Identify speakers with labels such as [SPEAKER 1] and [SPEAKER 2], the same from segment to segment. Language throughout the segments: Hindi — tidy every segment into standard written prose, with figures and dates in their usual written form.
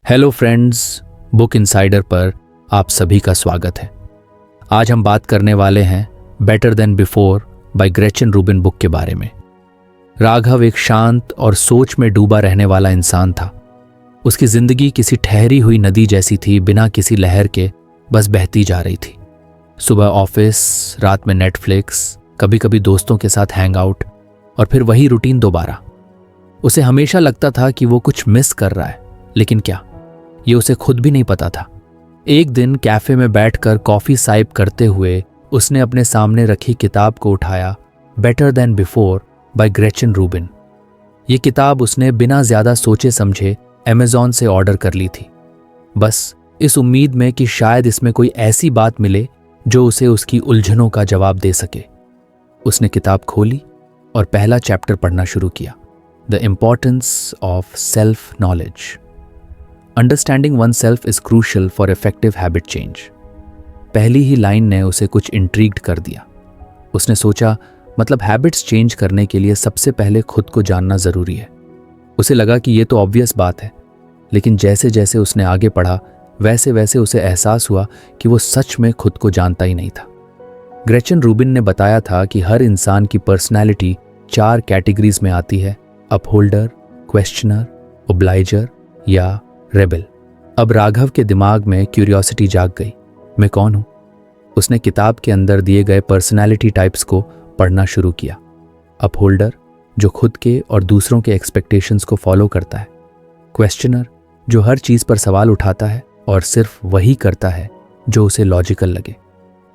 [SPEAKER 1] हेलो फ्रेंड्स, बुक इनसाइडर पर आप सभी का स्वागत है। आज हम बात करने वाले हैं better than before by Gretchen Rubin book के बारे में। राघव एक शांत और सोच में डूबा रहने वाला इंसान था। उसकी जिंदगी किसी ठहरी हुई नदी जैसी थी, बिना किसी लहर के बस बहती जा रही थी। सुबह ऑफिस, रात में नेटफ्लिक्स, कभी कभी दोस्तों के साथ हैंग आउट और फिर वही रूटीन दोबारा। उसे हमेशा लगता था कि वो कुछ मिस कर रहा है, लेकिन क्या, ये उसे खुद भी नहीं पता था। एक दिन कैफे में बैठकर कॉफी साइप करते हुए उसने अपने सामने रखी किताब को उठाया, better than before by Gretchen Rubin. ये किताब उसने बिना ज्यादा सोचे समझे अमेज़न से ऑर्डर कर ली थी, बस इस उम्मीद में कि शायद इसमें कोई ऐसी बात मिले जो उसे उसकी उलझनों का जवाब दे सके। उसने किताब खोली और पहला चैप्टर पढ़ना शुरू किया, the importance of self knowledge. Understanding one self is crucial for effective habit change. पहली ही लाइन ने उसे कुछ इंट्रीग्ड कर दिया। उसने सोचा, मतलब हैबिट्स चेंज करने के लिए सबसे पहले खुद को जानना जरूरी है। उसे लगा कि ये तो ऑब्वियस बात है, लेकिन जैसे जैसे उसने आगे पढ़ा वैसे वैसे उसे एहसास हुआ कि वो सच में खुद को जानता ही नहीं था। ग्रेचन रूबिन ने बताया था कि हर इंसान की पर्सनैलिटी 4 कैटेगरीज में आती है, अपहोल्डर, क्वेश्चनर, ओब्लाइजर या रेबल। अब राघव के दिमाग में क्यूरियोसिटी जाग गई, मैं कौन हूं? उसने किताब के अंदर दिए गए पर्सनैलिटी टाइप्स को पढ़ना शुरू किया। अपहोल्डर, जो खुद के और दूसरों के एक्सपेक्टेशंस को फॉलो करता है। क्वेश्चनर, जो हर चीज पर सवाल उठाता है और सिर्फ वही करता है जो उसे लॉजिकल लगे।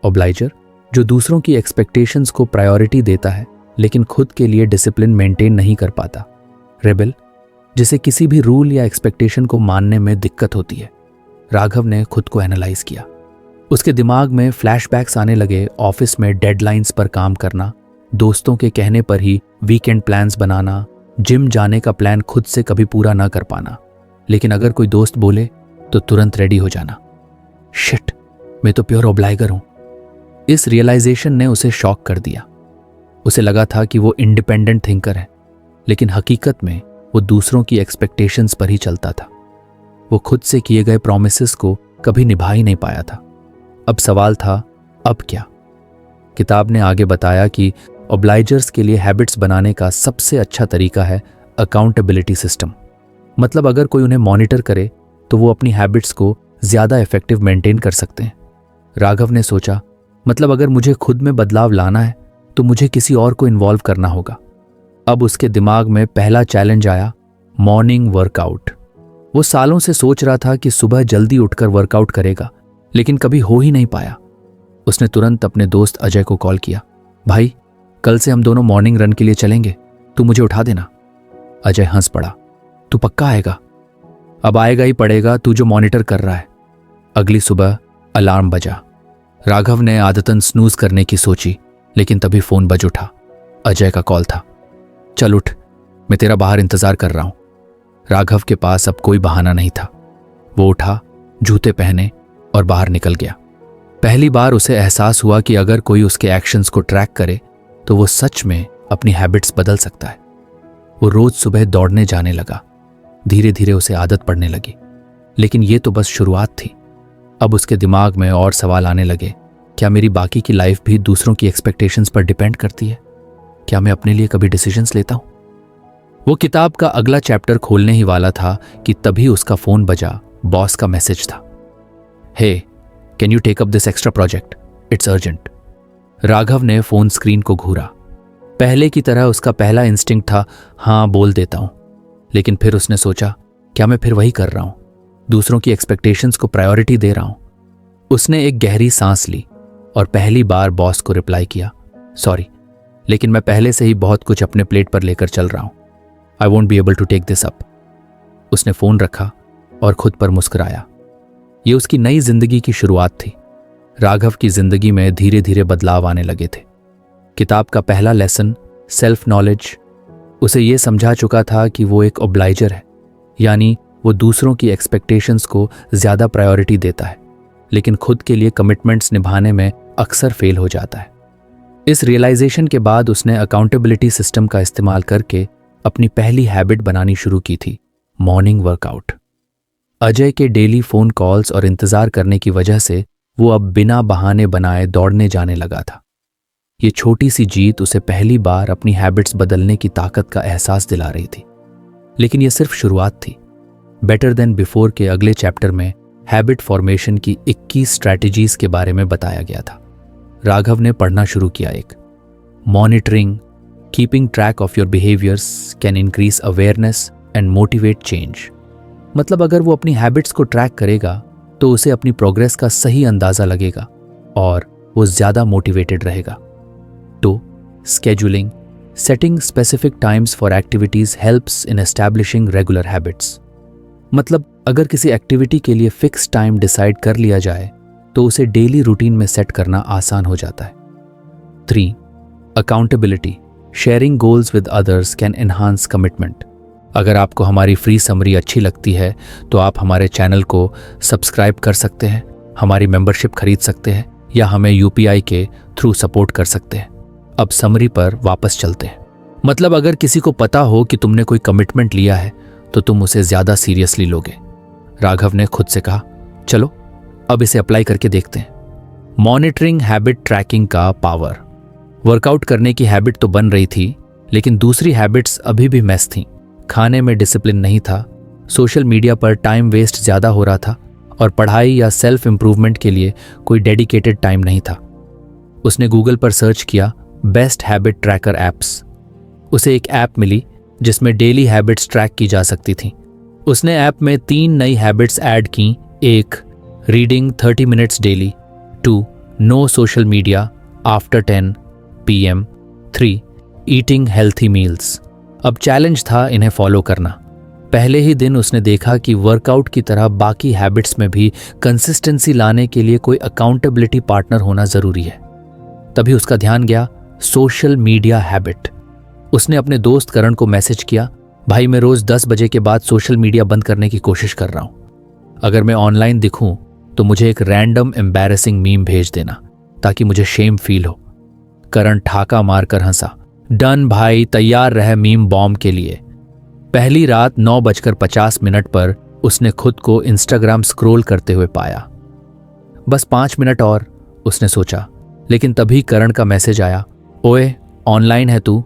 [SPEAKER 1] ओब्लाइजर, जो दूसरों की एक्सपेक्टेशंस को प्रायोरिटी देता है लेकिन खुद के लिए डिसिप्लिन मेंटेन नहीं कर पाता। रेबल, जिसे किसी भी रूल या एक्सपेक्टेशन को मानने में दिक्कत होती है। राघव ने खुद को एनालाइज किया। उसके दिमाग में फ्लैशबैक्स आने लगे, ऑफिस में डेडलाइंस पर काम करना, दोस्तों के कहने पर ही वीकेंड प्लान्स बनाना, जिम जाने का प्लान खुद से कभी पूरा ना कर पाना, लेकिन अगर कोई दोस्त बोले तो तुरंत रेडी हो जाना। शिट, मैं तो प्योर ओब्लाइगर हूं। इस रियलाइजेशन ने उसे शॉक कर दिया। उसे लगा था कि वो इंडिपेंडेंट थिंकर है, लेकिन हकीकत में वो दूसरों की एक्सपेक्टेशंस पर ही चलता था। वो खुद से किए गए प्रॉमिसेस को कभी निभा ही नहीं पाया था। अब सवाल था, अब क्या? किताब ने आगे बताया कि ओब्लाइजर्स के लिए हैबिट्स बनाने का सबसे अच्छा तरीका है अकाउंटेबिलिटी सिस्टम। मतलब अगर कोई उन्हें मॉनिटर करे तो वो अपनी हैबिट्स को ज्यादा इफेक्टिव मेंटेन कर सकते हैं। राघव ने सोचा, मतलब अगर मुझे खुद में बदलाव लाना है तो मुझे किसी और को इन्वॉल्व करना होगा। अब उसके दिमाग में पहला चैलेंज आया, मॉर्निंग वर्कआउट। वो सालों से सोच रहा था कि सुबह जल्दी उठकर वर्कआउट करेगा, लेकिन कभी हो ही नहीं पाया। उसने तुरंत अपने दोस्त अजय को कॉल किया, भाई कल से हम दोनों मॉर्निंग रन के लिए चलेंगे, तू मुझे उठा देना। अजय हंस पड़ा, तू पक्का आएगा? अब आएगा ही पड़ेगा, तू जो मॉनिटर कर रहा है। अगली सुबह अलार्म बजा। राघव ने आदतन स्नूज करने की सोची, लेकिन तभी फोन बज उठा। अजय का कॉल था। चल उठ, मैं तेरा बाहर इंतजार कर रहा हूं। राघव के पास अब कोई बहाना नहीं था। वो उठा, जूते पहने और बाहर निकल गया। पहली बार उसे एहसास हुआ कि अगर कोई उसके एक्शंस को ट्रैक करे तो वो सच में अपनी हैबिट्स बदल सकता है। वो रोज सुबह दौड़ने जाने लगा। धीरे धीरे उसे आदत पड़ने लगी, लेकिन ये तो बस शुरुआत थी। अब उसके दिमाग में और सवाल आने लगे, क्या मेरी बाकी की लाइफ भी दूसरों की एक्सपेक्टेशंस पर डिपेंड करती है? क्या मैं अपने लिए कभी डिसीजंस लेता हूं? वो किताब का अगला चैप्टर खोलने ही वाला था कि तभी उसका फोन बजा। बॉस का मैसेज था, hey, can you take up this extra project, it's urgent. Raghav ने फोन स्क्रीन को घूरा। पहले की तरह उसका पहला इंस्टिंक्ट था, हाँ बोल देता हूं, लेकिन फिर उसने सोचा, क्या मैं फिर वही कर रहा हूं, दूसरों की एक्सपेक्टेशंस को प्रायोरिटी दे रहा हूं। उसने एक गहरी सांस ली और पहली बार बॉस को रिप्लाई किया, सॉरी, लेकिन मैं पहले से ही बहुत कुछ अपने प्लेट पर लेकर चल रहा हूं, I won't be able to take this up. उसने फोन रखा और खुद पर मुस्कुराया। ये उसकी नई जिंदगी की शुरुआत थी। राघव की जिंदगी में धीरे धीरे बदलाव आने लगे थे। किताब का पहला लेसन, सेल्फ नॉलेज, उसे ये समझा चुका था कि वो एक ओब्लाइजर है, यानी वो दूसरों की एक्सपेक्टेशंस को ज्यादा प्रायोरिटी देता है, लेकिन खुद के लिए कमिटमेंट्स निभाने में अक्सर फेल हो जाता है। इस रियलाइजेशन के बाद उसने अकाउंटेबिलिटी सिस्टम का इस्तेमाल करके अपनी पहली हैबिट बनानी शुरू की थी, मॉर्निंग वर्कआउट। अजय के डेली फ़ोन कॉल्स और इंतज़ार करने की वजह से वो अब बिना बहाने बनाए दौड़ने जाने लगा था। ये छोटी सी जीत उसे पहली बार अपनी हैबिट्स बदलने की ताकत का एहसास दिला रही थी। लेकिन यह सिर्फ शुरुआत थी। बेटर देन बिफोर के अगले चैप्टर में हैबिट फॉर्मेशन की 21 स्ट्रैटेजीज के बारे में बताया गया था। राघव ने पढ़ना शुरू किया। एक, monitoring, keeping track of your behaviours can increase awareness and motivate change. मतलब अगर वो अपनी हैबिट्स को ट्रैक करेगा तो उसे अपनी प्रोग्रेस का सही अंदाजा लगेगा और वो ज्यादा मोटिवेटेड रहेगा। 2, scheduling, setting specific times for activities helps in establishing regular habits. मतलब अगर किसी एक्टिविटी के लिए फिक्स टाइम डिसाइड कर लिया जाए तो उसे डेली रूटीन में सेट करना आसान हो जाता है। 3, accountability, sharing goals with others can enhance commitment. अगर आपको हमारी फ्री समरी अच्छी लगती है तो आप हमारे चैनल को सब्सक्राइब कर सकते हैं, हमारी मेंबरशिप खरीद सकते हैं या हमें यूपीआई के थ्रू सपोर्ट कर सकते हैं। अब समरी पर वापस चलते हैं। मतलब अगर किसी को पता हो कि तुमने कोई कमिटमेंट लिया है तो तुम उसे ज्यादा सीरियसली लोगे। राघव ने खुद से कहा, चलो अब इसे अप्लाई करके देखते हैं। मॉनिटरिंग हैबिट ट्रैकिंग का पावर। वर्कआउट करने की हैबिट तो बन रही थी, लेकिन दूसरी हैबिट्स अभी भी मैस थीं। खाने में डिसिप्लिन नहीं था, सोशल मीडिया पर टाइम वेस्ट ज्यादा हो रहा था और पढ़ाई या सेल्फ इंप्रूवमेंट के लिए कोई डेडिकेटेड टाइम नहीं था। उसने गूगल पर सर्च किया बेस्ट हैबिट ट्रैकर एप्स। उसे एक ऐप मिली जिसमें डेली हैबिट्स ट्रैक की जा सकती थी। उसने ऐप में 3 नई हैबिट्स ऐड की। 1, reading 30 minutes daily. 2, no social media after 10 PM। 3, eating healthy meals. अब चैलेंज था इन्हें फॉलो करना। पहले ही दिन उसने देखा कि वर्कआउट की तरह बाकी हैबिट्स में भी कंसिस्टेंसी लाने के लिए कोई अकाउंटेबिलिटी पार्टनर होना जरूरी है। तभी उसका ध्यान गया सोशल मीडिया हैबिट। उसने अपने दोस्त करण को मैसेज किया, भाई मैं रोज 10 बजे के बाद सोशल मीडिया बंद करने की कोशिश कर रहा हूं। अगर मैं ऑनलाइन दिखूं तो मुझे एक रैंडम एम्बैरेसिंग मीम भेज देना ताकि मुझे शेम फील हो। करण ठाका मारकर हंसा, डन भाई, तैयार रहे मीम बॉम्ब के लिए। पहली रात 9:50 पर उसने खुद को इंस्टाग्राम स्क्रॉल करते हुए पाया। बस 5 मिनट और, उसने सोचा। लेकिन तभी करण का मैसेज आया, ओए ऑनलाइन है तू?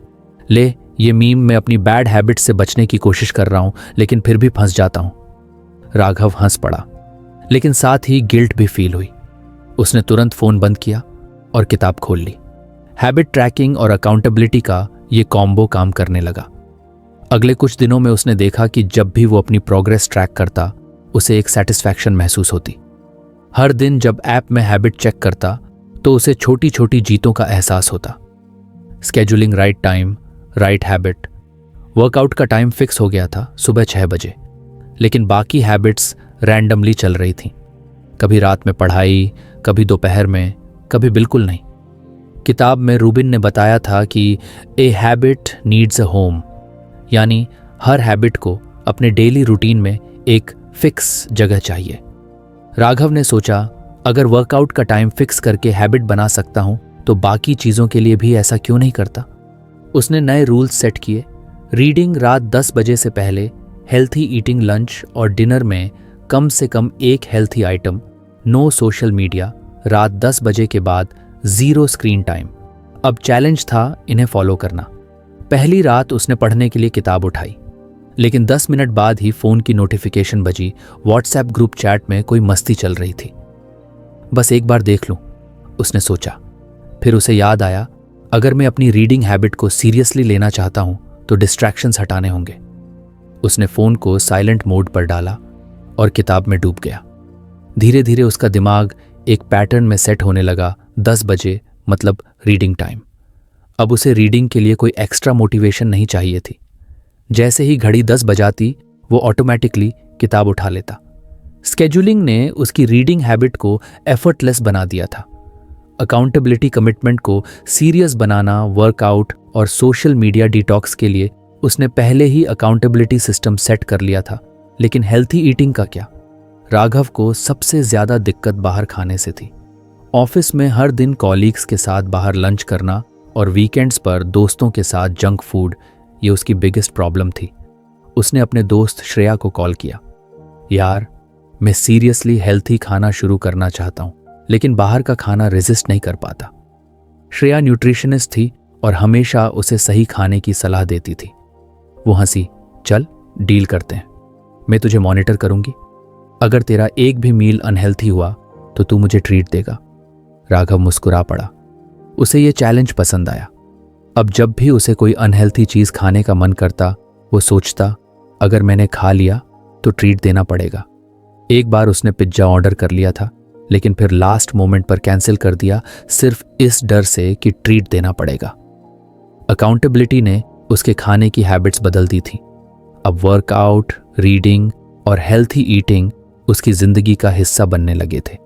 [SPEAKER 1] ले ये मीम, मैं अपनी बैड हैबिट से बचने की कोशिश कर रहा हूं लेकिन फिर भी फंस जाता हूं। राघव हंस पड़ा, लेकिन साथ ही गिल्ट भी फील हुई। उसने तुरंत फोन बंद किया और किताब खोल ली। हैबिट ट्रैकिंग और अकाउंटेबिलिटी का ये कॉम्बो काम करने लगा। अगले कुछ दिनों में उसने देखा कि जब भी वो अपनी प्रोग्रेस ट्रैक करता उसे एक सेटिस्फैक्शन महसूस होती। हर दिन जब ऐप में हैबिट चेक करता तो उसे छोटी छोटी जीतों का एहसास होता। Scheduling right time, right habit. Workout का टाइम फिक्स हो गया था, सुबह 6 बजे, लेकिन बाकी हैबिट्स रैंडमली चल रही थीं। कभी रात में पढ़ाई, कभी दोपहर में, कभी बिल्कुल नहीं। किताब में रूबिन ने बताया था कि a habit needs a home, यानी हर हैबिट को अपने डेली रूटीन में एक फिक्स जगह चाहिए। राघव ने सोचा, अगर वर्कआउट का टाइम फिक्स करके हैबिट बना सकता हूं तो बाकी चीजों के लिए भी ऐसा क्यों नहीं करता। उसने नए रूल्स सेट किए। रीडिंग रात 10 बजे से पहले, हेल्थी ईटिंग लंच और डिनर में कम से कम एक healthy item, no social media, रात 10 बजे के बाद 0 स्क्रीन टाइम। अब चैलेंज था इन्हें फॉलो करना। पहली रात उसने पढ़ने के लिए किताब उठाई, लेकिन 10 मिनट बाद ही फोन की नोटिफिकेशन बजी। व्हाट्सएप ग्रुप चैट में कोई मस्ती चल रही थी। बस एक बार देख लूं, उसने सोचा। फिर उसे याद आया, अगर मैं अपनी रीडिंग हैबिट को सीरियसली लेना चाहता हूं तो डिस्ट्रैक्शंस हटाने होंगे। उसने फोन को साइलेंट मोड पर डाला और किताब में डूब गया। धीरे धीरे उसका दिमाग एक पैटर्न में सेट होने लगा। 10 बजे मतलब रीडिंग टाइम। अब उसे रीडिंग के लिए कोई एक्स्ट्रा मोटिवेशन नहीं चाहिए थी। जैसे ही घड़ी 10 बजाती वो ऑटोमेटिकली किताब उठा लेता। स्केड्यूलिंग ने उसकी रीडिंग हैबिट को एफर्टलेस बना दिया था। अकाउंटेबिलिटी कमिटमेंट को सीरियस बनाना, वर्कआउट और सोशल मीडिया डिटॉक्स के लिए उसने पहले ही अकाउंटेबिलिटी सिस्टम सेट कर लिया था। लेकिन हेल्थी ईटिंग का क्या? राघव को सबसे ज्यादा दिक्कत बाहर खाने से थी। ऑफिस में हर दिन कॉलीग्स के साथ बाहर लंच करना और वीकेंड्स पर दोस्तों के साथ जंक फूड, ये उसकी बिगेस्ट प्रॉब्लम थी। उसने अपने दोस्त श्रेया को कॉल किया, यार मैं सीरियसली हेल्थी खाना शुरू करना चाहता हूं, लेकिन बाहर का खाना रेजिस्ट नहीं कर पाता। श्रेया न्यूट्रिशनिस्ट थी और हमेशा उसे सही खाने की सलाह देती थी। वो हंसी, चल डील करते हैं, मैं तुझे मॉनिटर करूंगी। अगर तेरा एक भी मील अनहेल्थी हुआ तो तू मुझे ट्रीट देगा। राघव मुस्कुरा पड़ा। उसे ये चैलेंज पसंद आया। अब जब भी उसे कोई अनहेल्थी चीज खाने का मन करता, वो सोचता अगर मैंने खा लिया तो ट्रीट देना पड़ेगा। एक बार उसने पिज्जा ऑर्डर कर लिया था, लेकिन फिर लास्ट मोमेंट पर कैंसिल कर दिया, सिर्फ इस डर से कि ट्रीट देना पड़ेगा। अकाउंटेबिलिटी ने उसके खाने की हैबिट्स बदल दी थी। अब वर्कआउट, रीडिंग और हेल्थी ईटिंग उसकी जिंदगी का हिस्सा बनने लगे थे।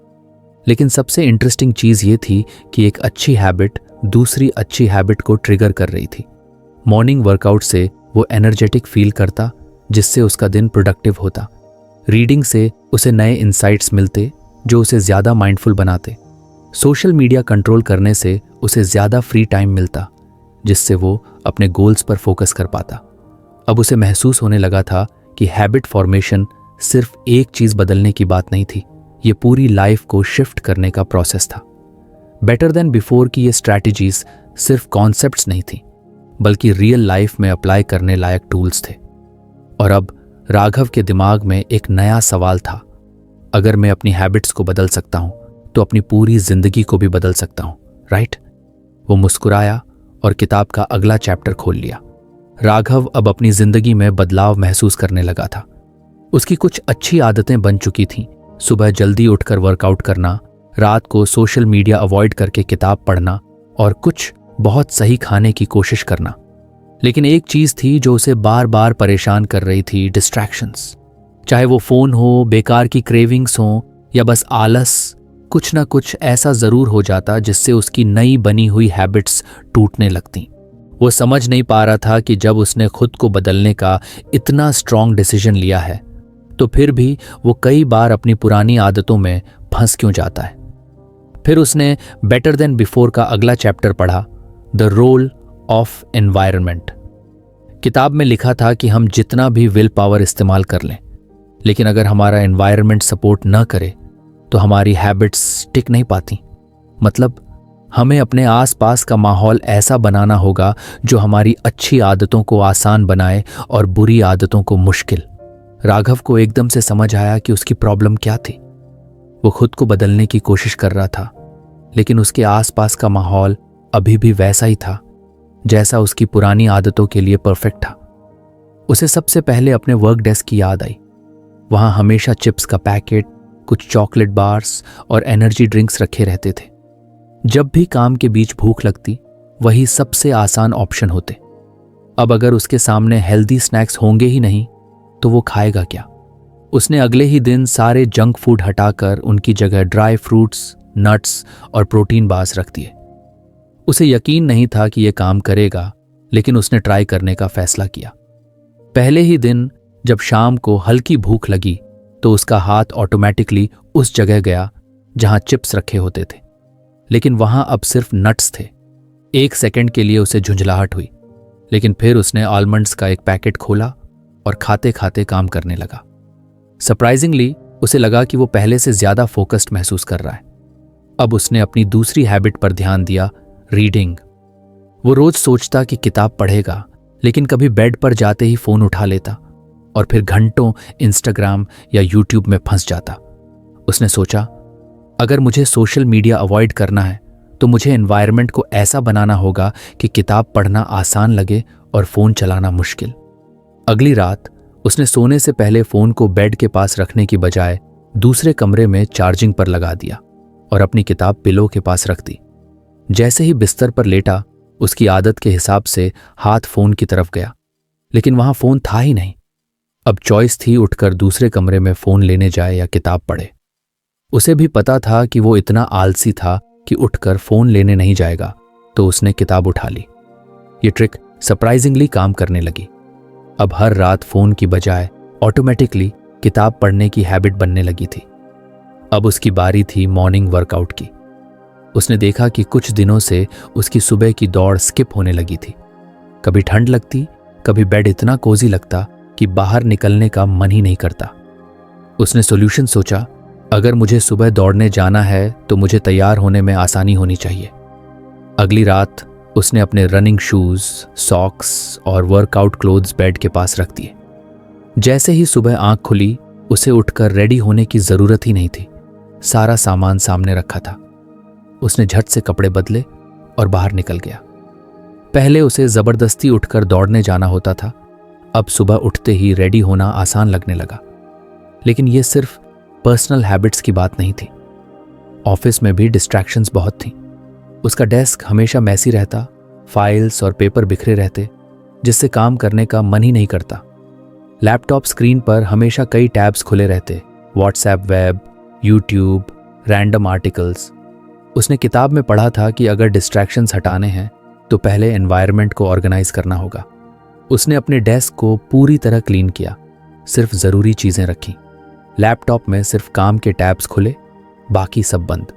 [SPEAKER 1] लेकिन सबसे इंटरेस्टिंग चीज ये थी कि एक अच्छी हैबिट दूसरी अच्छी हैबिट को ट्रिगर कर रही थी। मॉर्निंग वर्कआउट से वो एनर्जेटिक फील करता, जिससे उसका दिन प्रोडक्टिव होता। रीडिंग से उसे नए इंसाइट्स मिलते जो उसे ज्यादा माइंडफुल बनाते। सोशल मीडिया कंट्रोल करने से उसे ज्यादा फ्री टाइम मिलता, जिससे वो अपने गोल्स पर फोकस कर पाता। अब उसे महसूस होने लगा था कि हैबिट फॉर्मेशन सिर्फ एक चीज बदलने की बात नहीं थी, ये पूरी लाइफ को शिफ्ट करने का प्रोसेस था। बेटर देन बिफोर की ये स्ट्रैटेजीज सिर्फ कॉन्सेप्ट्स नहीं थी, बल्कि रियल लाइफ में अप्लाई करने लायक टूल्स थे। और अब राघव के दिमाग में एक नया सवाल था, अगर मैं अपनी हैबिट्स को बदल सकता हूं तो अपनी पूरी जिंदगी को भी बदल सकता हूं, राइट? वो मुस्कुराया और किताब का अगला चैप्टर खोल लिया। राघव अब अपनी जिंदगी में बदलाव महसूस करने लगा था। उसकी कुछ अच्छी आदतें बन चुकी थीं। सुबह जल्दी उठकर वर्कआउट करना, रात को सोशल मीडिया अवॉइड करके किताब पढ़ना और कुछ बहुत सही खाने की कोशिश करना। लेकिन एक चीज थी जो उसे बार बार परेशान कर रही थी, डिस्ट्रैक्शंस। चाहे वो फोन हो, बेकार की क्रेविंग्स हो या बस आलस, कुछ ना कुछ ऐसा जरूर हो जाता जिससे उसकी नई बनी हुई हैबिट्स टूटने लगती। वो समझ नहीं पा रहा था कि जब उसने खुद को बदलने का इतना स्ट्रॉन्ग डिसीजन लिया है तो फिर भी वो कई बार अपनी पुरानी आदतों में फंस क्यों जाता है। फिर उसने बेटर देन बिफोर का अगला चैप्टर पढ़ा, द रोल ऑफ एनवायरनमेंट। किताब में लिखा था कि हम जितना भी विल पावर इस्तेमाल कर लें, लेकिन अगर हमारा एनवायरनमेंट सपोर्ट न करे तो हमारी हैबिट्स टिक नहीं पाती। मतलब हमें अपने आसपास का माहौल ऐसा बनाना होगा जो हमारी अच्छी आदतों को आसान बनाए और बुरी आदतों को मुश्किल। राघव को एकदम से समझ आया कि उसकी प्रॉब्लम क्या थी। वो खुद को बदलने की कोशिश कर रहा था, लेकिन उसके आसपास का माहौल अभी भी वैसा ही था जैसा उसकी पुरानी आदतों के लिए परफेक्ट था। उसे सबसे पहले अपने वर्क डेस्क की याद आई। वहां हमेशा चिप्स का पैकेट, कुछ चॉकलेट बार्स और एनर्जी ड्रिंक्स रखे रहते थे। जब भी काम के बीच भूख लगती, वही सबसे आसान ऑप्शन होते। अब अगर उसके सामने हेल्दी स्नैक्स होंगे ही नहीं तो वो खाएगा क्या? उसने अगले ही दिन सारे जंक फूड हटाकर उनकी जगह ड्राई फ्रूट्स, नट्स और प्रोटीन बार्स रख दिए। उसे यकीन नहीं था कि यह काम करेगा, लेकिन उसने ट्राई करने का फैसला किया। पहले ही दिन जब शाम को हल्की भूख लगी तो उसका हाथ ऑटोमेटिकली उस जगह गया जहां चिप्स रखे होते थे, लेकिन वहां अब सिर्फ नट्स थे। एक सेकंड के लिए उसे झुंझलाहट हुई, लेकिन फिर उसने आलमंड्स का एक पैकेट खोला और खाते खाते काम करने लगा। सरप्राइजिंगली उसे लगा कि वो पहले से ज्यादा फोकस्ड महसूस कर रहा है। अब उसने अपनी दूसरी हैबिट पर ध्यान दिया, रीडिंग। वो रोज सोचता कि किताब पढ़ेगा, लेकिन कभी बेड पर जाते ही फोन उठा लेता और फिर घंटों इंस्टाग्राम या यूट्यूब में फंस जाता। उसने सोचा, अगर मुझे सोशल मीडिया अवॉइड करना है तो मुझे एनवायरनमेंट को ऐसा बनाना होगा कि किताब पढ़ना आसान लगे और फोन चलाना मुश्किल। अगली रात उसने सोने से पहले फोन को बेड के पास रखने की बजाय दूसरे कमरे में चार्जिंग पर लगा दिया और अपनी किताब पिलो के पास रख दी। जैसे ही बिस्तर पर लेटा, उसकी आदत के हिसाब से हाथ फोन की तरफ गया, लेकिन वहां फोन था ही नहीं। अब चॉइस थी उठकर दूसरे कमरे में फोन लेने जाए या किताब पढ़े। उसे भी पता था कि वो इतना आलसी था कि उठकर फोन लेने नहीं जाएगा, तो उसने किताब उठा ली। ये ट्रिक सरप्राइजिंगली काम करने लगी। अब हर रात फोन की बजाय ऑटोमेटिकली किताब पढ़ने की हैबिट बनने लगी थी। अब उसकी बारी थी मॉर्निंग वर्कआउट की। उसने देखा कि कुछ दिनों से उसकी सुबह की दौड़ स्किप होने लगी थी। कभी ठंड लगती, कभी बेड इतना कोजी लगता कि बाहर निकलने का मन ही नहीं करता। उसने सॉल्यूशन सोचा, अगर मुझे सुबह दौड़ने जाना है तो मुझे तैयार होने में आसानी होनी चाहिए। अगली रात उसने अपने रनिंग शूज, सॉक्स और वर्कआउट क्लोथ्स बेड के पास रख दिए। जैसे ही सुबह आंख खुली, उसे उठकर रेडी होने की जरूरत ही नहीं थी। सारा सामान सामने रखा था। उसने झट से कपड़े बदले और बाहर निकल गया। पहले उसे जबरदस्ती उठकर दौड़ने जाना होता था, अब सुबह उठते ही रेडी होना आसान लगने लगा। लेकिन यह सिर्फ पर्सनल हैबिट्स की बात नहीं थी। ऑफिस में भी डिस्ट्रैक्शंस बहुत थीं। उसका डेस्क हमेशा मैसी रहता, फाइल्स और पेपर बिखरे रहते, जिससे काम करने का मन ही नहीं करता। लैपटॉप स्क्रीन पर हमेशा कई टैब्स खुले रहते, WhatsApp web, YouTube, random articles. उसने किताब में पढ़ा था कि अगर डिस्ट्रैक्शंस हटाने हैं तो पहले एनवायरनमेंट को ऑर्गेनाइज करना होगा। उसने अपने डेस्क को पूरी तरह क्लीन किया, सिर्फ ज़रूरी चीज़ें रखी। लैपटॉप में सिर्फ काम के टैब्स खुले, बाकी सब बंद।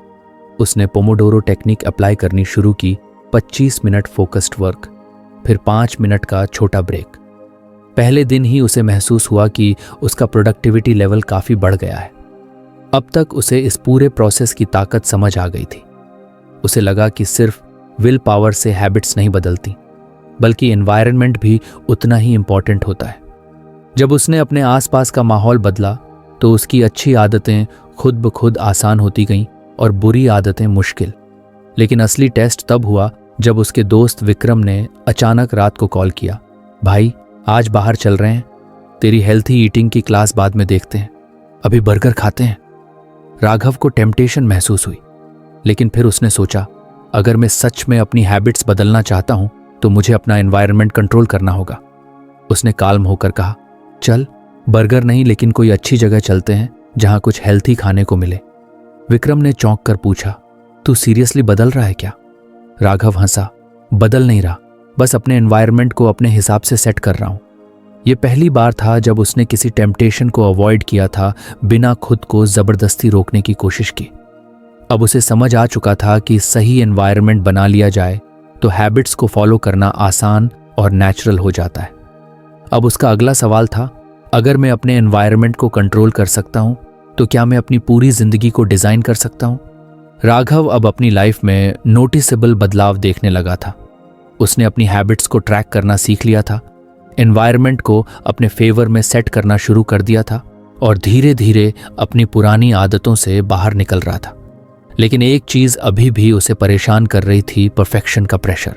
[SPEAKER 1] उसने पोमोडोरो टेक्निक अप्लाई करनी शुरू की। 25 मिनट फोकस्ड वर्क, फिर 5 मिनट का छोटा ब्रेक। पहले दिन ही उसे महसूस हुआ कि उसका प्रोडक्टिविटी लेवल काफ़ी बढ़ गया है। अब तक उसे इस पूरे प्रोसेस की ताकत समझ आ गई थी। उसे लगा कि सिर्फ विल पावर से हैबिट्स नहीं बदलती, बल्कि एनवायरनमेंट भी उतना ही इंपॉर्टेंट होता है। जब उसने अपने आसपास का माहौल बदला तो उसकी अच्छी आदतें खुद ब खुद आसान होती गईं और बुरी आदतें मुश्किल। लेकिन असली टेस्ट तब हुआ जब उसके दोस्त विक्रम ने अचानक रात को कॉल किया, भाई आज बाहर चल रहे हैं, तेरी हेल्थी ईटिंग की क्लास बाद में देखते हैं, अभी बर्गर खाते हैं। राघव को टेम्पटेशन महसूस हुई, लेकिन फिर उसने सोचा, अगर मैं सच में अपनी हैबिट्स बदलना चाहता हूं तो मुझे अपना एनवायरनमेंट कंट्रोल करना होगा। उसने काल्म होकर कहा, चल बर्गर नहीं लेकिन कोई अच्छी जगह चलते हैं जहां कुछ हेल्थी खाने को मिले। विक्रम ने चौंक कर पूछा, तू सीरियसली बदल रहा है क्या? राघव हंसा, बदल नहीं रहा, बस अपने एनवायरनमेंट को अपने हिसाब से सेट कर रहा हूं। यह पहली बार था जब उसने किसी टेम्पटेशन को अवॉइड किया था बिना खुद को जबरदस्ती रोकने की कोशिश की। अब उसे समझ आ चुका था कि सही एनवायरनमेंट बना लिया जाए तो हैबिट्स को फॉलो करना आसान और नेचुरल हो जाता है। अब उसका अगला सवाल था, अगर मैं अपने एनवायरनमेंट को कंट्रोल कर सकता हूं तो क्या मैं अपनी पूरी जिंदगी को डिजाइन कर सकता हूं? राघव अब अपनी लाइफ में नोटिसेबल बदलाव देखने लगा था। उसने अपनी हैबिट्स को ट्रैक करना सीख लिया था, एनवायरनमेंट को अपने फेवर में सेट करना शुरू कर दिया था और धीरे धीरे अपनी पुरानी आदतों से बाहर निकल रहा था। लेकिन एक चीज अभी भी उसे परेशान कर रही थी, परफेक्शन का प्रेशर।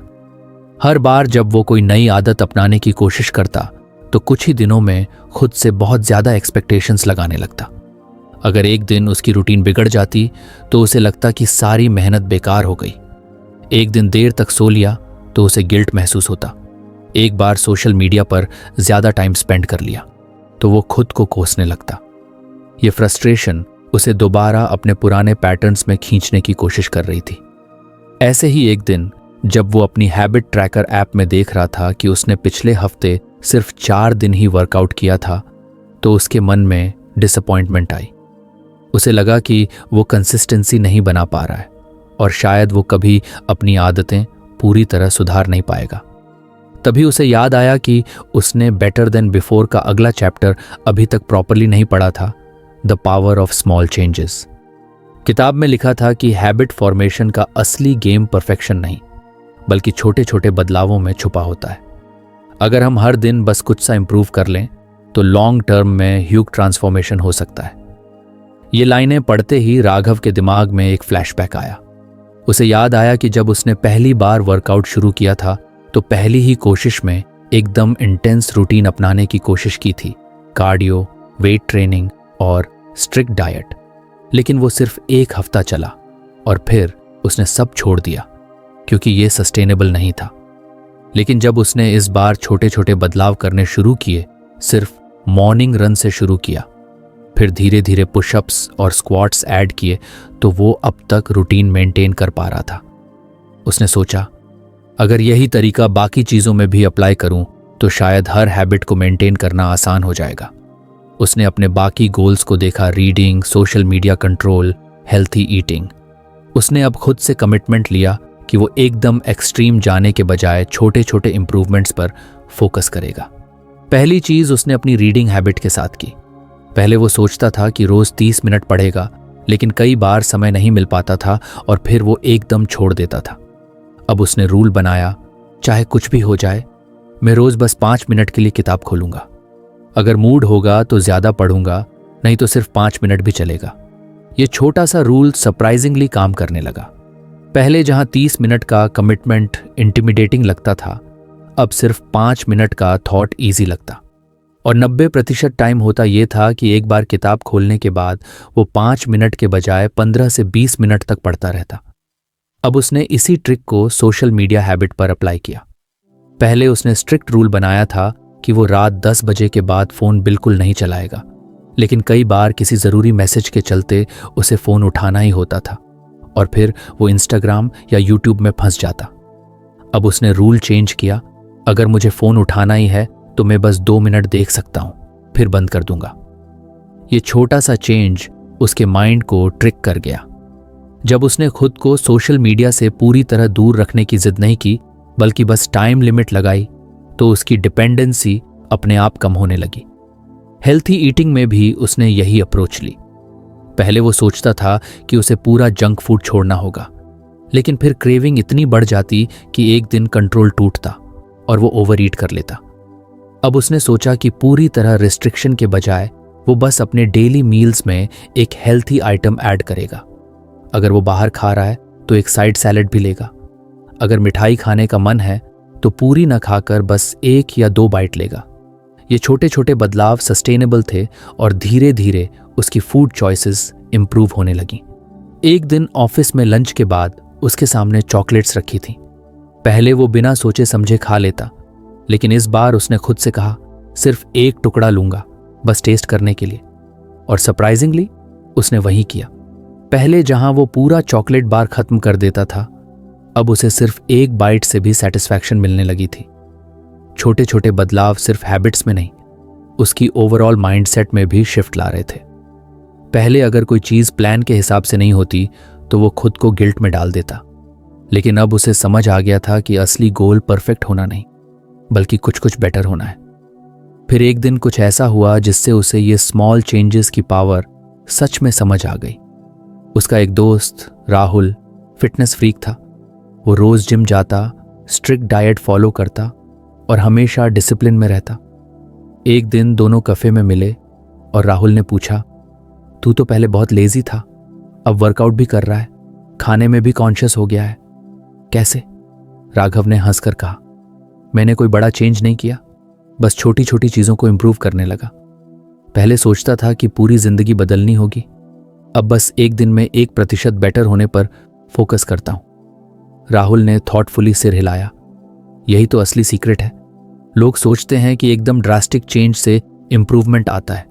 [SPEAKER 1] हर बार जब वो कोई नई आदत अपनाने की कोशिश करता तो कुछ ही दिनों में खुद से बहुत ज्यादा एक्सपेक्टेशंस लगाने लगता। अगर एक दिन उसकी रूटीन बिगड़ जाती तो उसे लगता कि सारी मेहनत बेकार हो गई। एक दिन देर तक सो लिया तो उसे गिल्ट महसूस होता। एक बार सोशल मीडिया पर ज्यादा टाइम स्पेंड कर लिया तो वो खुद को कोसने लगता। ये फ्रस्ट्रेशन उसे दोबारा अपने पुराने पैटर्न्स में खींचने की कोशिश कर रही थी। ऐसे ही एक दिन जब वो अपनी हैबिट ट्रैकर ऐप में देख रहा था कि उसने पिछले हफ्ते सिर्फ 4 दिन ही वर्कआउट किया था, तो उसके मन में डिसअपॉइंटमेंट आई। उसे लगा कि वो कंसिस्टेंसी नहीं बना पा रहा है और शायद वो कभी अपनी आदतें पूरी तरह सुधार नहीं पाएगा। तभी उसे याद आया कि उसने बेटर देन बिफोर का अगला चैप्टर अभी तक प्रॉपरली नहीं पढ़ा था, the power of small changes. किताब में लिखा था कि हैबिट फॉर्मेशन का असली गेम परफेक्शन नहीं, बल्कि छोटे छोटे बदलावों में छुपा होता है। अगर हम हर दिन बस कुछ सा इंप्रूव कर लें तो लॉन्ग टर्म में ह्यूज ट्रांसफॉर्मेशन हो सकता है। ये लाइनें पढ़ते ही राघव के दिमाग में एक फ्लैशबैक आया। उसे याद आया कि जब उसने पहली बार वर्कआउट शुरू किया था तो पहली ही कोशिश में एकदम इंटेंस रूटीन अपनाने की कोशिश की थी, कार्डियो, वेट ट्रेनिंग और स्ट्रिक्ट डाइट। लेकिन वो सिर्फ 1 हफ्ता चला और फिर उसने सब छोड़ दिया क्योंकि ये सस्टेनेबल नहीं था। लेकिन जब उसने इस बार छोटे छोटे बदलाव करने शुरू किए, सिर्फ मॉर्निंग रन से शुरू किया, फिर धीरे धीरे पुशअप्स और स्क्वाट्स ऐड किए, तो वो अब तक रूटीन मेंटेन कर पा रहा था। उसने सोचा, अगर यही तरीका बाकी चीज़ों में भी अप्लाई करूं तो शायद हर हैबिट को मेंटेन करना आसान हो जाएगा। उसने अपने बाकी गोल्स को देखा, reading, social media control, healthy eating. उसने अब खुद से कमिटमेंट लिया कि वो एकदम एक्सट्रीम जाने के बजाय छोटे छोटे इंप्रूवमेंट्स पर फोकस करेगा। पहली चीज़ उसने अपनी रीडिंग हैबिट के साथ की। पहले वो सोचता था कि रोज 30 मिनट पढ़ेगा, लेकिन कई बार समय नहीं मिल पाता था और फिर वो एकदम छोड़ देता था। अब उसने रूल बनाया, चाहे कुछ भी हो जाए, मैं रोज बस 5 मिनट के लिए किताब खोलूंगा। अगर मूड होगा तो ज्यादा पढ़ूंगा, नहीं तो सिर्फ 5 मिनट भी चलेगा। ये छोटा सा रूल सरप्राइजिंगली काम करने लगा। पहले जहां 30 मिनट का कमिटमेंट इंटिमिडेटिंग लगता था, अब सिर्फ 5 मिनट का थॉट इजी लगता। और 90% टाइम होता यह था कि एक बार किताब खोलने के बाद वो 5 मिनट के बजाय 15 से 20 मिनट तक पढ़ता रहता। अब उसने इसी ट्रिक को सोशल मीडिया हैबिट पर अप्लाई किया। पहले उसने स्ट्रिक्ट रूल बनाया था कि वो रात 10 बजे के बाद फोन बिल्कुल नहीं चलाएगा, लेकिन कई बार किसी जरूरी मैसेज के चलते उसे फोन उठाना ही होता था और फिर वो इंस्टाग्राम या यूट्यूब में फंस जाता। अब उसने रूल चेंज किया, अगर मुझे फोन उठाना ही है तो मैं बस 2 मिनट देख सकता हूं, फिर बंद कर दूंगा। ये छोटा सा चेंज उसके माइंड को ट्रिक कर गया। जब उसने खुद को सोशल मीडिया से पूरी तरह दूर रखने की जिद नहीं की, बल्कि बस टाइम लिमिट लगाई, तो उसकी डिपेंडेंसी अपने आप कम होने लगी। हेल्थी ईटिंग में भी उसने यही अप्रोच ली। पहले वो सोचता था कि उसे पूरा जंक फूड छोड़ना होगा, लेकिन फिर क्रेविंग इतनी बढ़ जाती कि एक दिन कंट्रोल टूटता और वो ओवर ईट कर लेता। अब उसने सोचा कि पूरी तरह रिस्ट्रिक्शन के बजाय वो बस अपने डेली मील्स में एक हेल्थी आइटम ऐड करेगा। अगर वो बाहर खा रहा है तो एक साइड सैलेड भी लेगा। अगर मिठाई खाने का मन है तो पूरी न खाकर बस 1 या 2 बाइट लेगा। ये छोटे छोटे बदलाव सस्टेनेबल थे और धीरे धीरे उसकी फूड चॉइसेस इंप्रूव होने लगी। एक दिन ऑफिस में लंच के बाद उसके सामने चॉकलेट्स रखी थी। पहले वो बिना सोचे समझे खा लेता, लेकिन इस बार उसने खुद से कहा, सिर्फ 1 टुकड़ा लूंगा, बस टेस्ट करने के लिए। और सरप्राइजिंगली उसने वही किया। पहले जहां वो पूरा चॉकलेट बार खत्म कर देता था, अब उसे सिर्फ 1 बाइट से भी सेटिस्फैक्शन मिलने लगी थी। छोटे छोटे बदलाव सिर्फ हैबिट्स में नहीं, उसकी ओवरऑल माइंडसेट में भी शिफ्ट ला रहे थे। पहले अगर कोई चीज प्लान के हिसाब से नहीं होती तो वो खुद को गिल्ट में डाल देता, लेकिन अब उसे समझ आ गया था कि असली गोल परफेक्ट होना नहीं, बल्कि कुछ कुछ बेटर होना है। फिर एक दिन कुछ ऐसा हुआ जिससे उसे ये स्मॉल चेंजेस की पावर सच में समझ आ गई। उसका एक दोस्त राहुल फिटनेस फ्रीक था। वो रोज जिम जाता, स्ट्रिक्ट डाइट फॉलो करता और हमेशा डिसिप्लिन में रहता। एक दिन दोनों कैफे में मिले और राहुल ने पूछा, तू तो पहले बहुत लेजी था, अब वर्कआउट भी कर रहा है, खाने में भी कॉन्शियस हो गया है, कैसे? राघव ने हंसकर कहा, मैंने कोई बड़ा चेंज नहीं किया, बस छोटी छोटी चीजों को इंप्रूव करने लगा। पहले सोचता था कि पूरी जिंदगी बदलनी होगी, अब बस एक दिन में 1% बेटर होने पर फोकस करता हूं। राहुल ने थॉटफुली सिर हिलाया। यही तो असली सीक्रेट है। लोग सोचते हैं कि एकदम ड्रास्टिक चेंज से इंप्रूवमेंट आता है,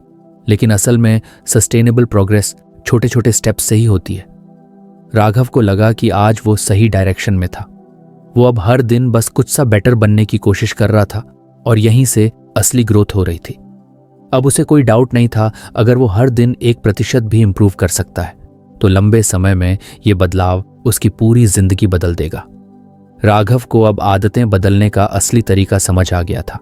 [SPEAKER 1] लेकिन असल में सस्टेनेबल प्रोग्रेस छोटे छोटे स्टेप्स से ही होती है। राघव को लगा कि आज वो सही डायरेक्शन में था। वो अब हर दिन बस कुछ सा बेटर बनने की कोशिश कर रहा था और यहीं से असली ग्रोथ हो रही थी। अब उसे कोई डाउट नहीं था, अगर वो हर दिन 1% भी इंप्रूव कर सकता है तो लंबे समय में ये बदलाव उसकी पूरी जिंदगी बदल देगा। राघव को अब आदतें बदलने का असली तरीका समझ आ गया था।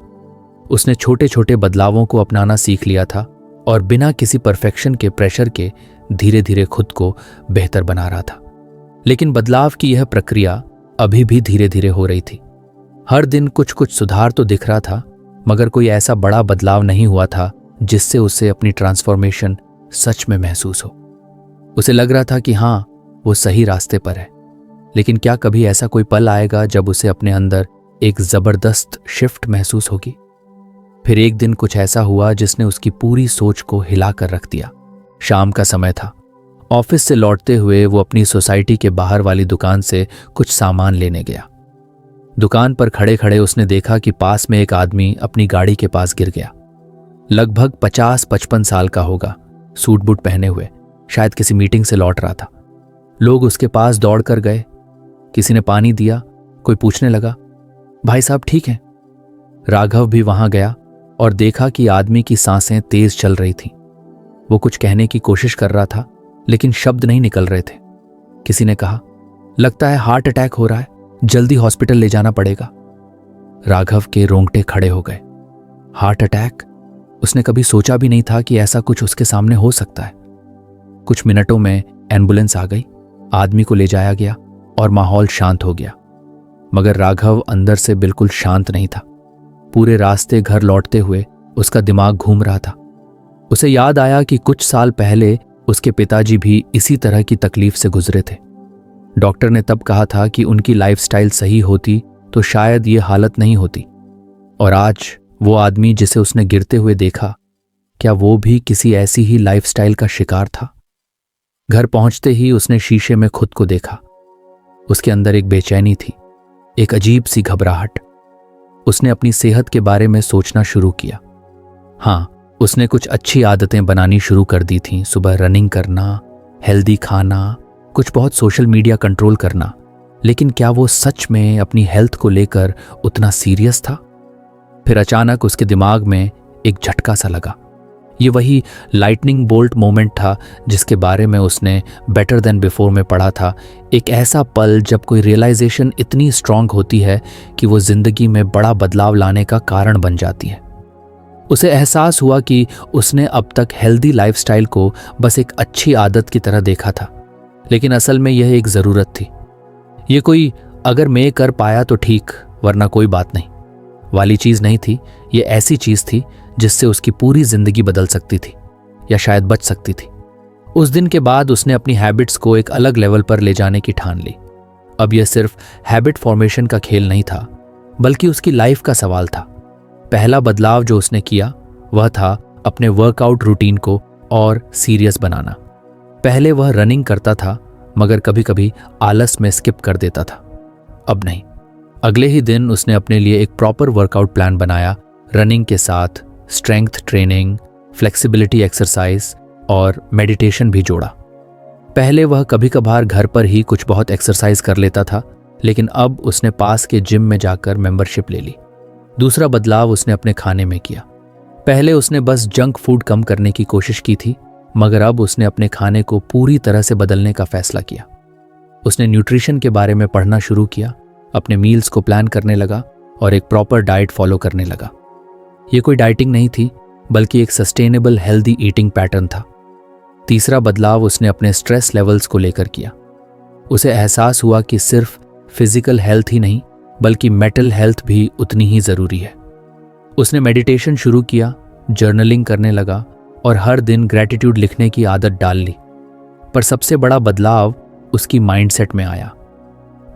[SPEAKER 1] उसने छोटे छोटे बदलावों को अपनाना सीख लिया था और बिना किसी परफेक्शन के प्रेशर के धीरे धीरे खुद को बेहतर बना रहा था। लेकिन बदलाव की यह प्रक्रिया अभी भी धीरे धीरे हो रही थी। हर दिन कुछ कुछ सुधार तो दिख रहा था, मगर कोई ऐसा बड़ा बदलाव नहीं हुआ था जिससे उसे अपनी ट्रांसफॉर्मेशन सच में महसूस हो। उसे लग रहा था कि हाँ, वो सही रास्ते पर है, लेकिन क्या कभी ऐसा कोई पल आएगा जब उसे अपने अंदर एक जबरदस्त शिफ्ट महसूस होगी? फिर एक दिन कुछ ऐसा हुआ जिसने उसकी पूरी सोच को हिला कर रख दिया। शाम का समय था। ऑफिस से लौटते हुए वो अपनी सोसाइटी के बाहर वाली दुकान से कुछ सामान लेने गया। दुकान पर खड़े खड़े उसने देखा कि पास में एक आदमी अपनी गाड़ी के पास गिर गया। लगभग 50-55 साल का होगा, सूट बूट पहने हुए, शायद किसी मीटिंग से लौट रहा था। लोग उसके पास दौड़ कर गए, किसी ने पानी दिया, कोई पूछने लगा, भाई साहब ठीक हैं? राघव भी वहां गया और देखा कि आदमी की सांसें तेज चल रही थीं। वो कुछ कहने की कोशिश कर रहा था, लेकिन शब्द नहीं निकल रहे थे। किसी ने कहा, लगता है हार्ट अटैक हो रहा है, जल्दी हॉस्पिटल ले जाना पड़ेगा। राघव के रोंगटे खड़े हो गए। Heart attack? उसने कभी सोचा भी नहीं था कि ऐसा कुछ उसके सामने हो सकता है। कुछ मिनटों में एम्बुलेंस आ गई, आदमी को ले जाया गया और माहौल शांत हो गया। मगर राघव अंदर से बिल्कुल शांत नहीं था। पूरे रास्ते घर लौटते हुए उसका दिमाग घूम रहा था। उसे याद आया कि कुछ साल पहले उसके पिताजी भी इसी तरह की तकलीफ से गुजरे थे। डॉक्टर ने तब कहा था कि उनकी लाइफस्टाइल सही होती तो शायद ये हालत नहीं होती। और आज वो आदमी जिसे उसने गिरते हुए देखा, क्या वो भी किसी ऐसी ही लाइफस्टाइल का शिकार था? घर पहुंचते ही उसने शीशे में खुद को देखा। उसके अंदर एक बेचैनी थी, एक अजीब सी घबराहट। उसने अपनी सेहत के बारे में सोचना शुरू किया। हाँ, उसने कुछ अच्छी आदतें बनानी शुरू कर दी थीं, सुबह रनिंग करना, हेल्दी खाना, कुछ बहुत सोशल मीडिया कंट्रोल करना। लेकिन क्या वो सच में अपनी हेल्थ को लेकर उतना सीरियस था? फिर अचानक उसके दिमाग में एक झटका सा लगा। ये वही लाइटनिंग बोल्ट मोमेंट था जिसके बारे में उसने बेटर देन बिफोर में पढ़ा था। एक ऐसा पल जब कोई रियलाइजेशन इतनी स्ट्रांग होती है कि वो जिंदगी में बड़ा बदलाव लाने का कारण बन जाती है। उसे एहसास हुआ कि उसने अब तक हेल्दी लाइफस्टाइल को बस एक अच्छी आदत की तरह देखा था, लेकिन असल में यह एक ज़रूरत थी। ये कोई अगर मैं कर पाया तो ठीक, वरना कोई बात नहीं वाली चीज़ नहीं थी। ये ऐसी चीज़ थी जिससे उसकी पूरी जिंदगी बदल सकती थी, या शायद बच सकती थी। उस दिन के बाद उसने अपनी हैबिट्स को एक अलग लेवल पर ले जाने की ठान ली। अब यह सिर्फ हैबिट फॉर्मेशन का खेल नहीं था, बल्कि उसकी लाइफ का सवाल था। पहला बदलाव जो उसने किया वह था अपने वर्कआउट रूटीन को और सीरियस बनाना। पहले वह रनिंग करता था, मगर कभी कभी आलस में स्किप कर देता था। अब नहीं, अगले ही दिन उसने अपने लिए एक प्रॉपर वर्कआउट प्लान बनाया। रनिंग के साथ स्ट्रेंथ ट्रेनिंग, फ्लेक्सिबिलिटी एक्सरसाइज और मेडिटेशन भी जोड़ा। पहले वह कभी कभार घर पर ही कुछ बहुत एक्सरसाइज कर लेता था, लेकिन अब उसने पास के जिम में जाकर मेंबरशिप ले ली। दूसरा बदलाव उसने अपने खाने में किया। पहले उसने बस जंक फूड कम करने की कोशिश की थी, मगर अब उसने अपने खाने को पूरी तरह से बदलने का फैसला किया। उसने न्यूट्रिशन के बारे में पढ़ना शुरू किया, अपने मील्स को प्लान करने लगा और एक प्रॉपर डाइट फॉलो करने लगा। ये कोई डाइटिंग नहीं थी, बल्कि एक सस्टेनेबल हेल्दी ईटिंग पैटर्न था। तीसरा बदलाव उसने अपने स्ट्रेस लेवल्स को लेकर किया। उसे एहसास हुआ कि सिर्फ फिजिकल हेल्थ ही नहीं, बल्कि मेंटल हेल्थ भी उतनी ही जरूरी है। उसने मेडिटेशन शुरू किया, जर्नलिंग करने लगा और हर दिन ग्रैटिट्यूड लिखने की आदत डाल ली। पर सबसे बड़ा बदलाव उसकी माइंडसेट में आया।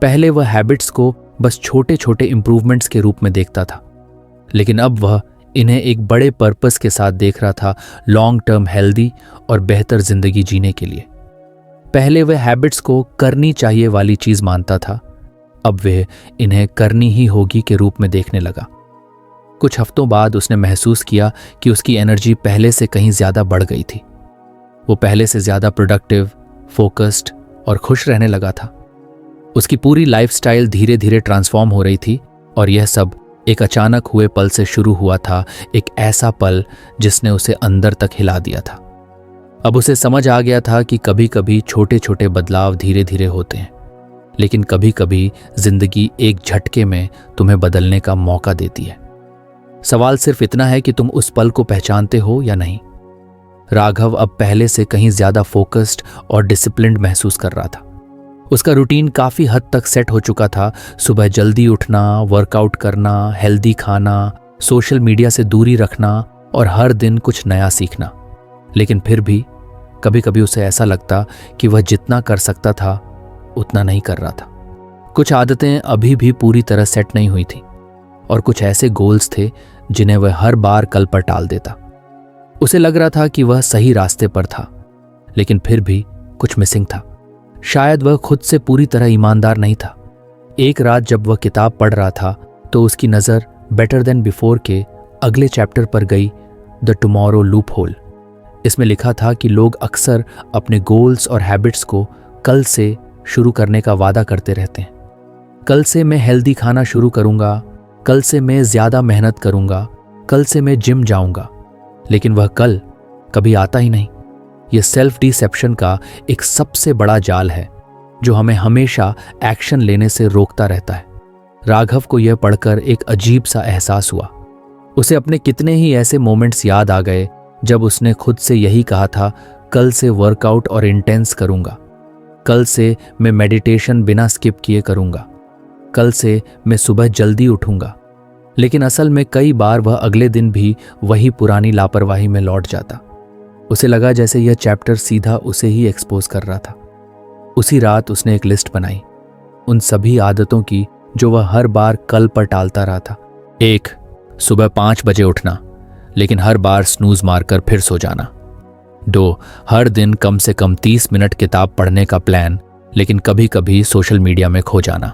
[SPEAKER 1] पहले वह हैबिट्स को बस छोटे छोटे इंप्रूवमेंट्स के रूप में देखता था, लेकिन अब वह इन्हें एक बड़े पर्पस के साथ देख रहा था, लॉन्ग टर्म हेल्दी और बेहतर जिंदगी जीने के लिए। पहले वह हैबिट्स को करनी चाहिए वाली चीज मानता था, अब वह इन्हें करनी ही होगी के रूप में देखने लगा। कुछ हफ्तों बाद उसने महसूस किया कि उसकी एनर्जी पहले से कहीं ज्यादा बढ़ गई थी। वो पहले से ज्यादा प्रोडक्टिव, फोकस्ड और खुश रहने लगा था। उसकी पूरी लाइफस्टाइल धीरे धीरे ट्रांसफॉर्म हो रही थी, और यह सब एक अचानक हुए पल से शुरू हुआ था, एक ऐसा पल जिसने उसे अंदर तक हिला दिया था। अब उसे समझ आ गया था कि कभी कभी छोटे छोटे बदलाव धीरे धीरे होते हैं, लेकिन कभी कभी जिंदगी एक झटके में तुम्हें बदलने का मौका देती है। सवाल सिर्फ इतना है कि तुम उस पल को पहचानते हो या नहीं। राघव अब पहले से कहीं ज्यादा फोकस्ड और डिसिप्लिन्ड महसूस कर रहा था। उसका रूटीन काफी हद तक सेट हो चुका था। सुबह जल्दी उठना, वर्कआउट करना, हेल्दी खाना, सोशल मीडिया से दूरी रखना और हर दिन कुछ नया सीखना। लेकिन फिर भी कभी कभी उसे ऐसा लगता कि वह जितना कर सकता था उतना नहीं कर रहा था। कुछ आदतें अभी भी पूरी तरह सेट नहीं हुई थी, और कुछ ऐसे गोल्स थे जिन्हें वह हर बार कल पर टाल देता। उसे लग रहा था कि वह सही रास्ते पर था, लेकिन फिर भी कुछ मिसिंग था। शायद वह खुद से पूरी तरह ईमानदार नहीं था। एक रात जब वह किताब पढ़ रहा था तो उसकी नज़र बेटर देन बिफोर के अगले चैप्टर पर गई, द टुमारो लूप होल। इसमें लिखा था कि लोग अक्सर अपने गोल्स और हैबिट्स को कल से शुरू करने का वादा करते रहते हैं। कल से मैं हेल्दी खाना शुरू करूंगा, कल से मैं ज़्यादा मेहनत करूंगा, कल से मैं जिम जाऊंगा, लेकिन वह कल कभी आता ही नहीं। यह सेल्फ डिसेप्शन का एक सबसे बड़ा जाल है जो हमें हमेशा एक्शन लेने से रोकता रहता है। राघव को यह पढ़कर एक अजीब सा एहसास हुआ। उसे अपने कितने ही ऐसे मोमेंट्स याद आ गए जब उसने खुद से यही कहा था, कल से वर्कआउट और इंटेंस करूंगा, कल से मैं मेडिटेशन बिना स्किप किए करूंगा, कल से मैं सुबह जल्दी उठूंगा। लेकिन असल में कई बार वह अगले दिन भी वही पुरानी लापरवाही में लौट जाता। उसे लगा जैसे यह चैप्टर सीधा उसे ही एक्सपोज कर रहा था। उसी रात उसने एक लिस्ट बनाई उन सभी आदतों की जो वह हर बार कल पर टालता रहा था। 1. सुबह 5 बजे उठना, लेकिन हर बार स्नूज मारकर फिर सो जाना। 2. हर दिन कम से कम 30 मिनट किताब पढ़ने का प्लान, लेकिन कभी कभी सोशल मीडिया में खो जाना।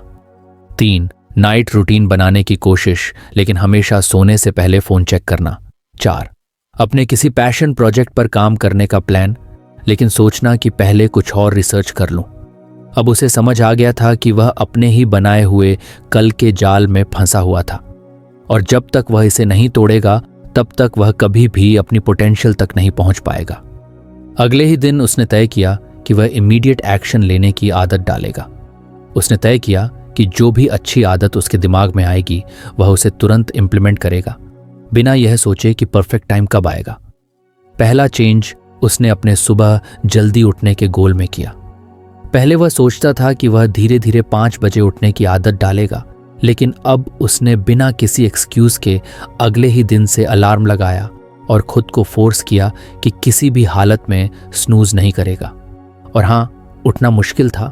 [SPEAKER 1] 3. नाइट रूटीन बनाने की कोशिश, लेकिन हमेशा सोने से पहले फोन चेक करना। 4. अपने किसी पैशन प्रोजेक्ट पर काम करने का प्लान, लेकिन सोचना कि पहले कुछ और रिसर्च कर लूं। अब उसे समझ आ गया था कि वह अपने ही बनाए हुए कल के जाल में फंसा हुआ था, और जब तक वह इसे नहीं तोड़ेगा तब तक वह कभी भी अपनी पोटेंशियल तक नहीं पहुंच पाएगा। अगले ही दिन उसने तय किया कि वह इमीडिएट एक्शन लेने की आदत डालेगा। उसने तय किया कि जो भी अच्छी आदत उसके दिमाग में आएगी वह उसे तुरंत इंप्लीमेंट करेगा, बिना यह सोचे कि परफेक्ट टाइम कब आएगा। पहला चेंज उसने अपने सुबह जल्दी उठने के गोल में किया। पहले वह सोचता था कि वह धीरे धीरे 5 बजे उठने की आदत डालेगा, लेकिन अब उसने बिना किसी एक्सक्यूज के अगले ही दिन से अलार्म लगाया और खुद को फोर्स किया कि किसी भी हालत में स्नूज नहीं करेगा। और हाँ, उठना मुश्किल था,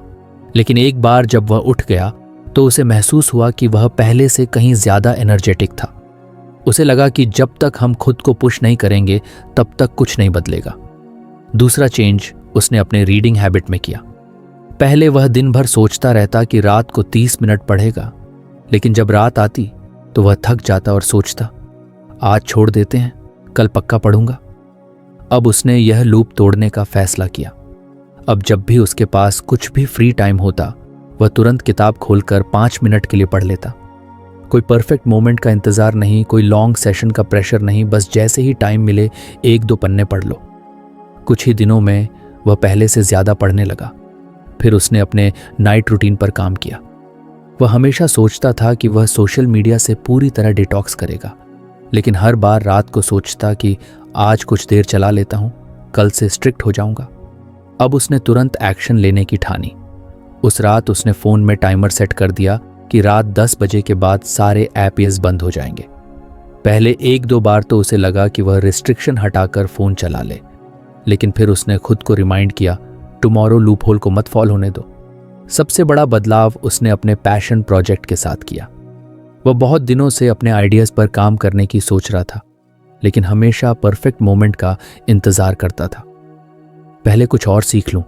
[SPEAKER 1] लेकिन एक बार जब वह उठ गया तो उसे महसूस हुआ कि वह पहले से कहीं ज्यादा एनर्जेटिक था। उसे लगा कि जब तक हम खुद को पुश नहीं करेंगे तब तक कुछ नहीं बदलेगा। दूसरा चेंज उसने अपने रीडिंग हैबिट में किया। पहले वह दिन भर सोचता रहता कि रात को 30 मिनट पढ़ेगा, लेकिन जब रात आती तो वह थक जाता और सोचता, आज छोड़ देते हैं, कल पक्का पढ़ूंगा। अब उसने यह लूप तोड़ने का फैसला किया। अब जब भी उसके पास कुछ भी फ्री टाइम होता वह तुरंत किताब खोलकर 5 मिनट के लिए पढ़ लेता। कोई परफेक्ट मोमेंट का इंतजार नहीं, कोई लॉन्ग सेशन का प्रेशर नहीं, बस जैसे ही टाइम मिले 1-2 पन्ने पढ़ लो। कुछ ही दिनों में वह पहले से ज्यादा पढ़ने लगा। फिर उसने अपने नाइट रूटीन पर काम किया। वह हमेशा सोचता था कि वह सोशल मीडिया से पूरी तरह डिटॉक्स करेगा, लेकिन हर बार रात को सोचता कि आज कुछ देर चला लेता हूं, कल से स्ट्रिक्ट हो जाऊंगा। अब उसने तुरंत एक्शन लेने की ठानी। उस रात उसने फोन में टाइमर सेट कर दिया कि रात 10 बजे के बाद सारे ऐप्स बंद हो जाएंगे। पहले 1-2 बार तो उसे लगा कि वह रिस्ट्रिक्शन हटाकर फोन चला ले, लेकिन फिर उसने खुद को रिमाइंड किया, टुमारो लूपहोल को मत फॉल होने दो। सबसे बड़ा बदलाव उसने अपने पैशन प्रोजेक्ट के साथ किया। वह बहुत दिनों से अपने आइडियाज पर काम करने की सोच रहा था, लेकिन हमेशा परफेक्ट मोमेंट का इंतजार करता था। पहले कुछ और सीख लूं,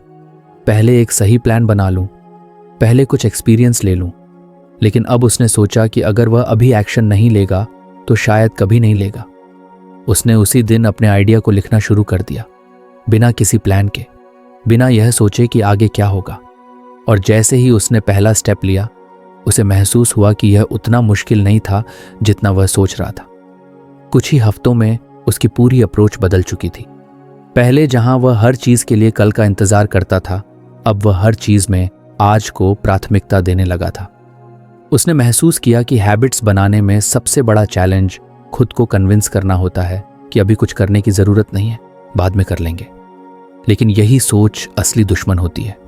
[SPEAKER 1] पहले एक सही प्लान बना लूं, पहले कुछ एक्सपीरियंस ले लूं। लेकिन अब उसने सोचा कि अगर वह अभी एक्शन नहीं लेगा तो शायद कभी नहीं लेगा। उसने उसी दिन अपने आइडिया को लिखना शुरू कर दिया, बिना किसी प्लान के, बिना यह सोचे कि आगे क्या होगा। और जैसे ही उसने पहला स्टेप लिया, उसे महसूस हुआ कि यह उतना मुश्किल नहीं था जितना वह सोच रहा था। कुछ ही हफ्तों में उसकी पूरी अप्रोच बदल चुकी थी। पहले जहां वह हर चीज के लिए कल का इंतजार करता था, अब वह हर चीज में आज को प्राथमिकता देने लगा था। उसने महसूस किया कि हैबिट्स बनाने में सबसे बड़ा चैलेंज खुद को कन्विंस करना होता है कि अभी कुछ करने की जरूरत नहीं है, बाद में कर लेंगे। लेकिन यही सोच असली दुश्मन होती है।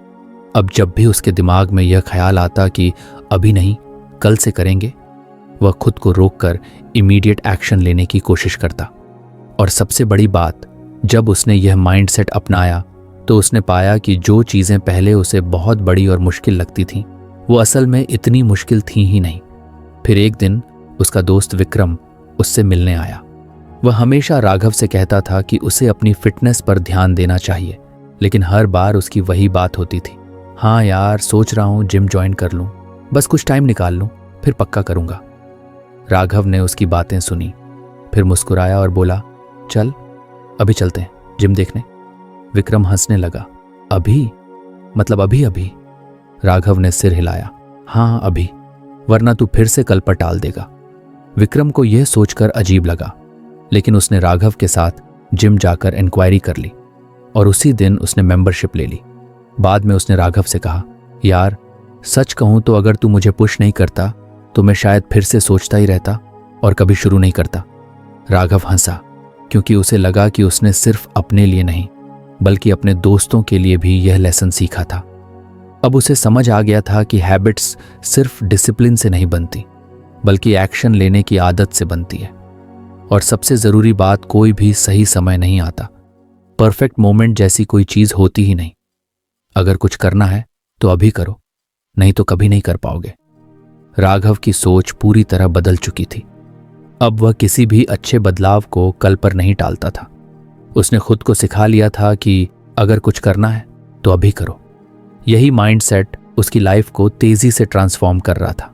[SPEAKER 1] अब जब भी उसके दिमाग में यह ख्याल आता कि अभी नहीं, कल से करेंगे, वह खुद को रोककर इमीडिएट एक्शन लेने की कोशिश करता। और सबसे बड़ी बात, जब उसने यह माइंडसेट अपनाया तो उसने पाया कि जो चीजें पहले उसे बहुत बड़ी और मुश्किल लगती थीं, वो असल में इतनी मुश्किल थी ही नहीं। फिर एक दिन उसका दोस्त विक्रम उससे मिलने आया। वह हमेशा राघव से कहता था कि उसे अपनी फिटनेस पर ध्यान देना चाहिए, लेकिन हर बार उसकी वही बात होती थी, हाँ यार सोच रहा हूँ जिम ज्वाइन कर लूँ, बस कुछ टाइम निकाल लूँ, फिर पक्का करूँगा। राघव ने उसकी बातें सुनी, फिर मुस्कुराया और बोला, चल अभी चलते हैं जिम देखने। विक्रम हंसने लगा, अभी? मतलब अभी अभी? राघव ने सिर हिलाया, हाँ अभी, वरना तू फिर से कल पर टाल देगा। विक्रम को यह सोचकर अजीब लगा, लेकिन उसने राघव के साथ जिम जाकर इंक्वायरी कर ली और उसी दिन उसने मेंबरशिप ले ली। बाद में उसने राघव से कहा, यार सच कहूं तो अगर तू मुझे पुश नहीं करता तो मैं शायद फिर से सोचता ही रहता और कभी शुरू नहीं करता। राघव हंसा, क्योंकि उसे लगा कि उसने सिर्फ अपने लिए नहीं बल्कि अपने दोस्तों के लिए भी यह लेसन सीखा था। अब उसे समझ आ गया था कि हैबिट्स सिर्फ डिसिप्लिन से नहीं बनती बल्कि एक्शन लेने की आदत से बनती है। और सबसे ज़रूरी बात, कोई भी सही समय नहीं आता। परफेक्ट मोमेंट जैसी कोई चीज़ होती ही नहीं। अगर कुछ करना है तो अभी करो, नहीं तो कभी नहीं कर पाओगे। राघव की सोच पूरी तरह बदल चुकी थी। अब वह किसी भी अच्छे बदलाव को कल पर नहीं टालता था। उसने खुद को सिखा लिया था कि अगर कुछ करना है तो अभी करो। यही माइंडसेट उसकी लाइफ को तेजी से ट्रांसफॉर्म कर रहा था।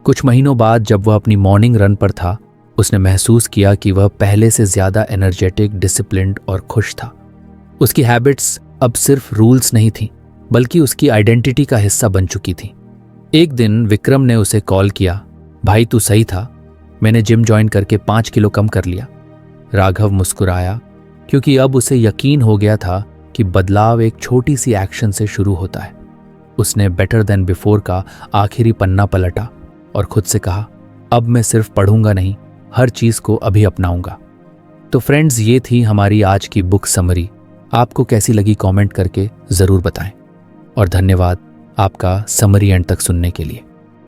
[SPEAKER 1] कुछ महीनों बाद जब वह अपनी मॉर्निंग रन पर था, उसने महसूस किया कि वह पहले से ज्यादा एनर्जेटिक, डिसिप्लिन्ड और खुश था। उसकी हैबिट्स अब सिर्फ रूल्स नहीं थी बल्कि उसकी आइडेंटिटी का हिस्सा बन चुकी थी। एक दिन विक्रम ने उसे कॉल किया, भाई तू सही था, मैंने जिम ज्वाइन करके 5 किलो कम कर लिया। राघव मुस्कुराया, क्योंकि अब उसे यकीन हो गया था कि बदलाव एक छोटी सी एक्शन से शुरू होता है। उसने बेटर देन बिफोर का आखिरी पन्ना पलटा और खुद से कहा, अब मैं सिर्फ पढ़ूंगा नहीं, हर चीज को अभी अपनाऊंगा। तो फ्रेंड्स, ये थी हमारी आज की बुक समरी। आपको कैसी लगी कमेंट करके जरूर बताएं। और धन्यवाद आपका समरी एंड तक सुनने के लिए।